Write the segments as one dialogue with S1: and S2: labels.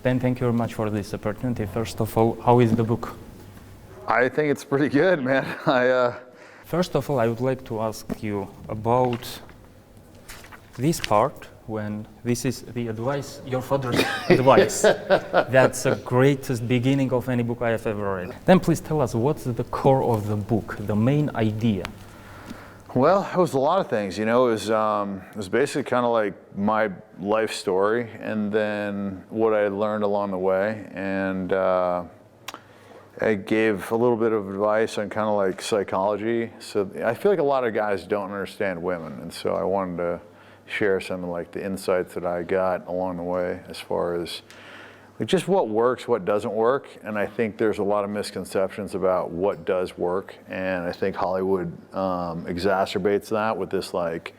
S1: Then thank you very much for this opportunity. First of all, how is the book?
S2: I think it's pretty good, man.
S1: First of all, I would like to ask you about this part, when this is the advice, your father's advice. That's the greatest beginning of any book I have ever read. Then please tell us what's the core of the book, the main idea.
S2: Well, it was a lot of things, you know. It was basically kind of like my life story, and then what I learned along the way, and I gave a little bit of advice on kind of like psychology. So I feel like a lot of guys don't understand women, and so I wanted to share some of like the insights that I got along the way as far as like just what works, what doesn't work. And I think there's a lot of misconceptions about what does work, and I think Hollywood exacerbates that with this, like,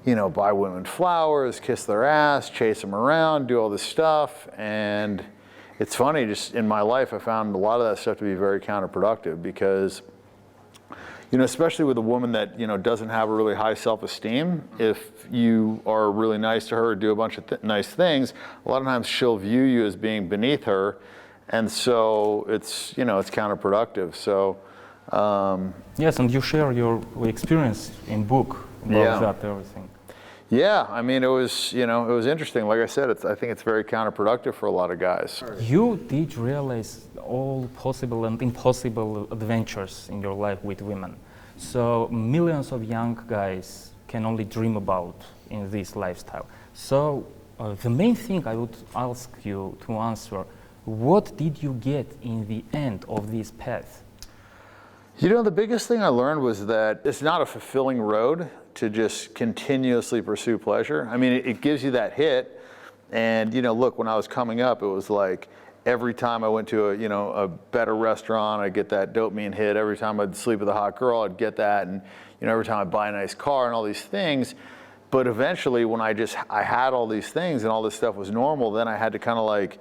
S2: you know, buy women flowers, kiss their ass, chase them around, do all this stuff. And it's funny, just in my life, I found a lot of that stuff to be very counterproductive, because, you know, especially with a woman that, you know, doesn't have a really high self-esteem, if you are really nice to her or do a bunch of nice things, a lot of times she'll view you as being beneath her, and so it's, you know, it's counterproductive. So
S1: yes, and you share your experience in book about that, everything.
S2: Yeah, I mean, it was, you know, it was interesting. Like I said, I think it's very counterproductive for a lot of guys.
S1: You did realize all possible and impossible adventures in your life with women. So millions of young guys can only dream about in this lifestyle. So the main thing I would ask you to answer, what did you get in the end of this path?
S2: You know, the biggest thing I learned was that it's not a fulfilling road to just continuously pursue pleasure. I mean, it gives you that hit. And, you know, look, when I was coming up, it was like every time I went to a better restaurant, I'd get that dopamine hit. Every time I'd sleep with a hot girl, I'd get that. And, you know, every time I'd buy a nice car and all these things. But eventually, when I had all these things and all this stuff was normal, then I had to kind of like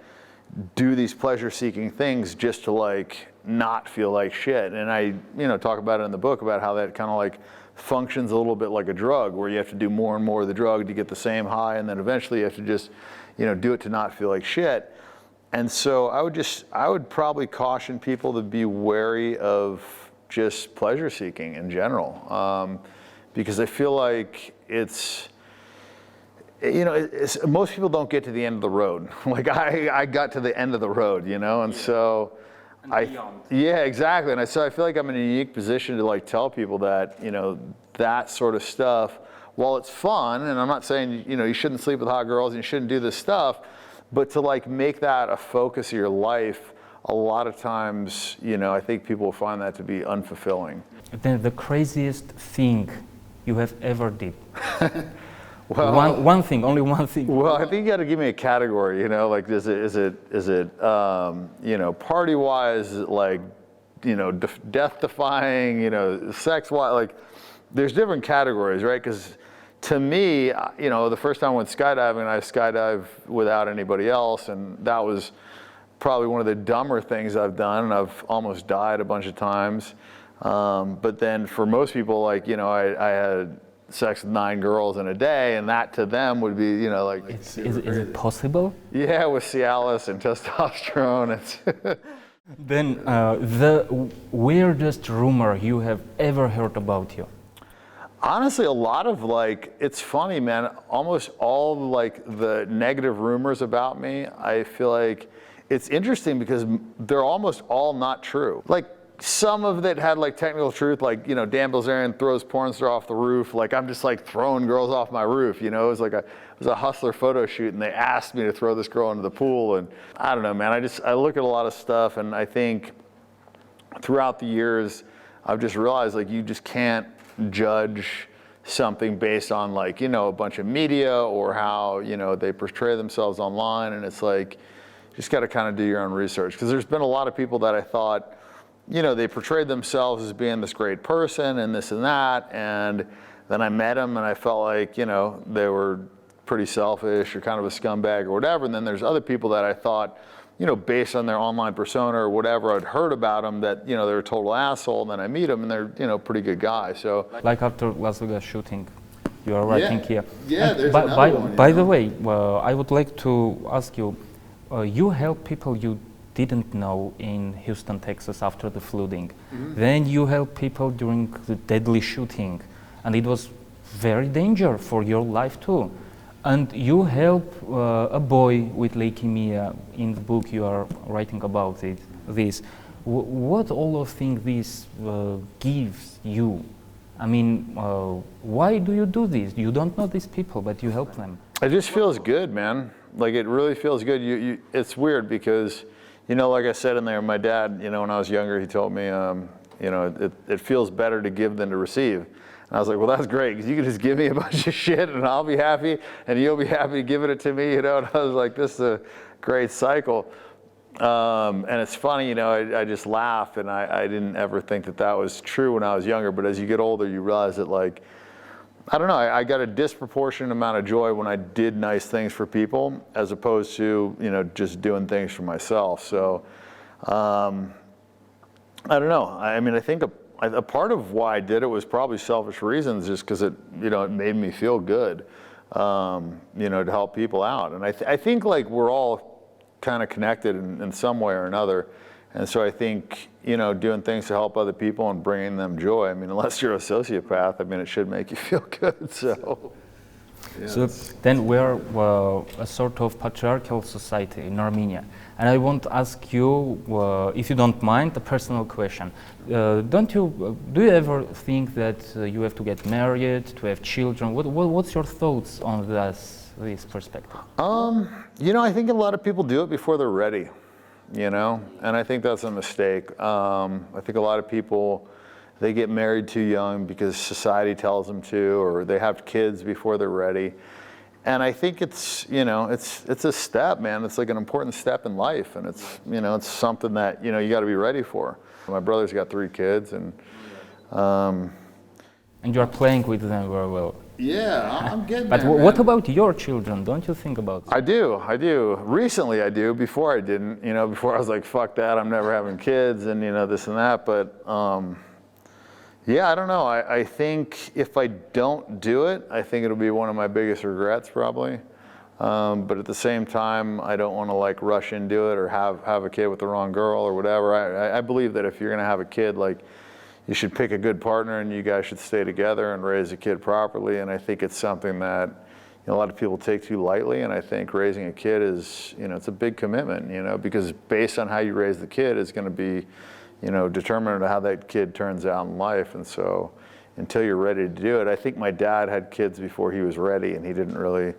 S2: do these pleasure-seeking things just to like not feel like shit. And I, you know, talk about it in the book about how that kind of like functions a little bit like a drug, where you have to do more and more of the drug to get the same high, and then eventually you have to just, you know, do it to not feel like shit. And so I would probably caution people to be wary of just pleasure seeking in general, because I feel like it's, you know, most people don't get to the end of the road. Like I got to the end of the road, you know, and so yeah, exactly. And so I feel like I'm in a unique position to like tell people that, you know, that sort of stuff, while it's fun, and I'm not saying, you know, you shouldn't sleep with hot girls and you shouldn't do this stuff, but to like make that a focus of your life, a lot of times, you know, I think people will find that to be unfulfilling.
S1: Then the craziest thing you have ever did.
S2: Well,
S1: one thing, only one thing.
S2: Well, I think you got to give me a category. You know, like is it you know, party-wise, like, you know, death-defying, you know, sex-wise, like there's different categories, right? Because to me, you know, the first time I went skydiving, I skydived without anybody else, and that was probably one of the dumber things I've done, and I've almost died a bunch of times. But then for most people, like, you know, I had sex with 9 girls in a day, and that to them would be, you know, like...
S1: Is it possible?
S2: Yeah, with Cialis and testosterone.
S1: Then the weirdest rumor you have ever heard about you?
S2: Honestly, a lot of, like, it's funny, man, almost all like the negative rumors about me, I feel like it's interesting because they're almost all not true. Like, some of it had like technical truth, like, you know, Dեն Bílzerյani throws porn star off the roof. Like, I'm just like throwing girls off my roof, you know. It was a hustler photo shoot, and they asked me to throw this girl into the pool, and I don't know, man. I look at a lot of stuff, and I think throughout the years, I've just realized, like, you just can't judge something based on, like, you know, a bunch of media or how, you know, they portray themselves online, and it's like, you just got to kind of do your own research, because there's been a lot of people that I thought, you know, they portrayed themselves as being this great person and this and that, and then I met them and I felt like, you know, they were pretty selfish or kind of a scumbag or whatever, and then there's other people that I thought, you know, based on their online persona or whatever I'd heard about them, that, you know, they're a total asshole, and then I meet them and they're, you know, pretty good guys. So,
S1: like after Las Vegas shooting, you are writing here.
S2: Yeah, there's
S1: by the way, I would like to ask you, you help people you didn't know in Houston, Texas after the flooding. Then you help people during the deadly shooting, and it was very dangerous for your life too. And you help a boy with leukemia in the book you are writing about this. What all of things this gives you? I mean, why do you do this? You don't know these people, but you help them.
S2: It just feels good, man. Like, it really feels good. It's weird because, like I said in there, my dad, when I was younger, he told me, it feels better to give than to receive. And I was like, well, that's great, because you can just give me a bunch of shit and I'll be happy and you'll be happy giving it to me, And I was like, this is a great cycle. And it's funny, I just laugh, and I didn't ever think that was true when I was younger, but as you get older, you realize that, like, I don't know, I got a disproportionate amount of joy when I did nice things for people, as opposed to, just doing things for myself. So, I don't know. I mean, I think a part of why I did it was probably selfish reasons, just because it made me feel good, to help people out. And I think, like, we're all kind of connected in some way or another. And so I think, doing things to help other people and bringing them joy, I mean, unless you're a sociopath, I mean, it should make you feel good, so. Yeah.
S1: So then we're a sort of patriarchal society in Armenia. And I want to ask you, if you don't mind, a personal question. Do you ever think that you have to get married, to have children? What's your thoughts on this perspective?
S2: I think a lot of people do it before they're ready, and I think that's a mistake. I think a lot of people, they get married too young because society tells them to, or they have kids before they're ready. And I think it's, it's a step, man. It's like an important step in life, and it's, it's something that, you got to be ready for. My brother's got 3 kids, and
S1: you are playing with them very well.
S2: Yeah, I'm getting
S1: but
S2: there,
S1: what about your children? Don't you think about it?
S2: I do. Recently I do. Before I didn't. Before I was like, fuck that, I'm never having kids, and this and that. But yeah, I don't know. I think if I don't do it, I think it'll be one of my biggest regrets, probably. But at the same time, I don't want to, like, rush into it or have a kid with the wrong girl or whatever. I believe that if you're going to have a kid, like, you should pick a good partner and you guys should stay together and raise a kid properly. And I think it's something that a lot of people take too lightly. And I think raising a kid is, it's a big commitment, because based on how you raise the kid is going to be, determinant of how that kid turns out in life. And so until you're ready to do it, I think my dad had kids before he was ready, and he didn't really,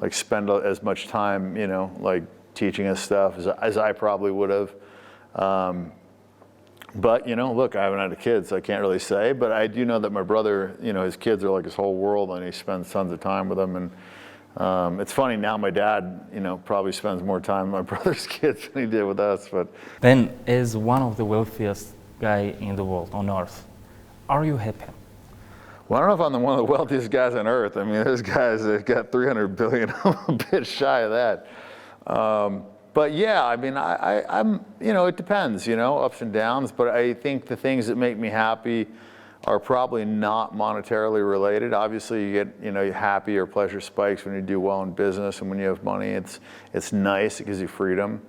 S2: like, spend as much time, like, teaching us stuff as I probably would have. But, look, I haven't had a kid, so I can't really say. But I do know that my brother, his kids are like his whole world, and he spends tons of time with them. And it's funny, now my dad, probably spends more time with my brother's kids than he did with us. But
S1: then, as one of the wealthiest guy in the world, on Earth, are you happy?
S2: Well, I don't know if I'm one of the wealthiest guys on Earth. I mean, there's guys that got 300 billion. I'm a bit shy of that. But yeah, I mean, I'm, it depends, ups and downs. But I think the things that make me happy are probably not monetarily related. Obviously, you get, happy or pleasure spikes when you do well in business, and when you have money, it's nice. It gives you freedom.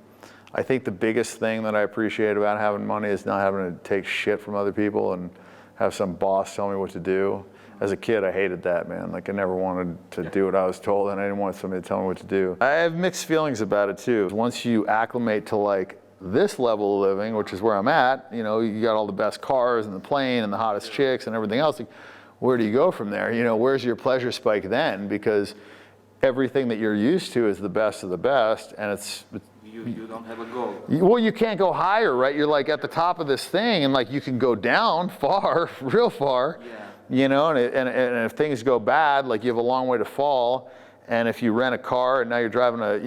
S2: I think the biggest thing that I appreciate about having money is not having to take shit from other people and have some boss tell me what to do. As a kid, I hated that, man. Like, I never wanted to do what I was told, and I didn't want somebody to tell me what to do. I have mixed feelings about it, too. Once you acclimate to, like, this level of living, which is where I'm at, you got all the best cars and the plane and the hottest chicks and everything else. Like, where do you go from there? Where's your pleasure spike then? Because everything that you're used to is the best of the best, and
S3: you don't have a goal.
S2: Well, you can't go higher, right? You're, like, at the top of this thing, and, like, you can go down far, real far.
S3: Yeah.
S2: And if things go bad, like, you have a long way to fall. And if you rent a car and now you're driving a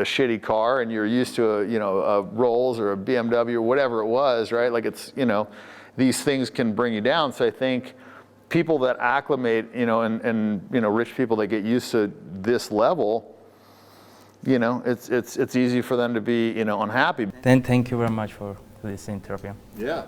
S2: shitty car and you're used to a Rolls or a BMW or whatever it was, right? Like, it's, these things can bring you down. So I think people that acclimate, and rich people that get used to this level, it's easy for them to be, unhappy.
S1: Then thank you very much for this interview.
S2: Yeah.